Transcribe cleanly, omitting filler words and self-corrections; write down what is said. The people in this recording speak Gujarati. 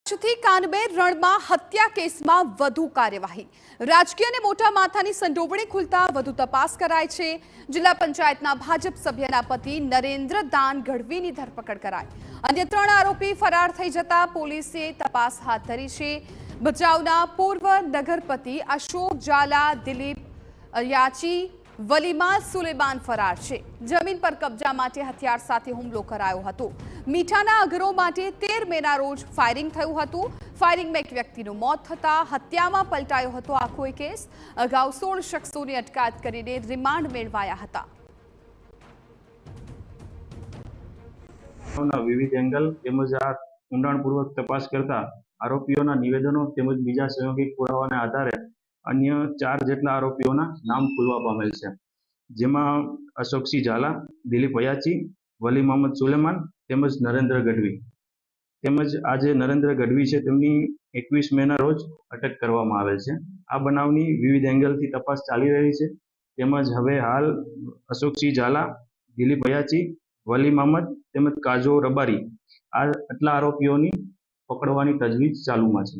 કચ્છથી કાનબેર રણમાં હત્યા કેસમાં વધુ કાર્યવાહી રાજકીય અને મોટા માથાની સંડોવણી ખુલતા વધુ તપાસ કરાય છે। જિલ્લા પંચાયતના ભાજપ સભ્યના પતિ નરેન્દ્ર દાન ગઢવીની ધરપકડ કરાઈ। અન્ય 3 આરોપી ફરાર થઈ જતા પોલીસે તપાસ હાથ ધરી છે। ભચાઉના પૂર્વ નગરપતિ અશોક ઝાલા, દિલીપ યાચી, વલીમા સુલેમાન ફરાર છે। જમીન પર કબજા માટે હથિયાર સાથે હુમલો કરાયો હતો। મીઠાના અગરો માટે 13 મેના રોજ ફાયરિંગ થયું હતું। ફાયરિંગમાં એક વ્યક્તિનું મોત થતા હત્યામાં પલટાયો હતો આખો કેસ। અગાઉ 16 શખ્સોની અટકાયત કરીને રિમાન્ડ મેળવાયા હતા। વિવિધ એંગલ તેમજ આ ઊંડાણપૂર્વક તપાસ કરતા આરોપીઓના નિવેદનો તેમજ બીજા સંયોગિક પુરાવાના આધારે અન્ય 4 જેટલા આરોપીઓના નામ ખુલવા પામેલ છે, જેમાં અશોકસિંહ ઝાલા, દિલીપ અયાચી, વલી મોહમ્મદ સુલેમાન તેમજ નરેન્દ્ર ગઢવી તેમજ આ જે નરેન્દ્ર ગઢવી છે તેમની 21 મેના રોજ અટક કરવામાં આવેલ છે। આ બનાવની વિવિધ એંગલથી તપાસ ચાલી રહી છે, તેમજ હવે હાલ અશોકસિંહ ઝાલા, દિલીપ અયાચી, વલી મોહમ્મદ તેમજ કાજો રબારી આ આટલા આરોપીઓની પકડવાની તજવીજ ચાલુમાં છે।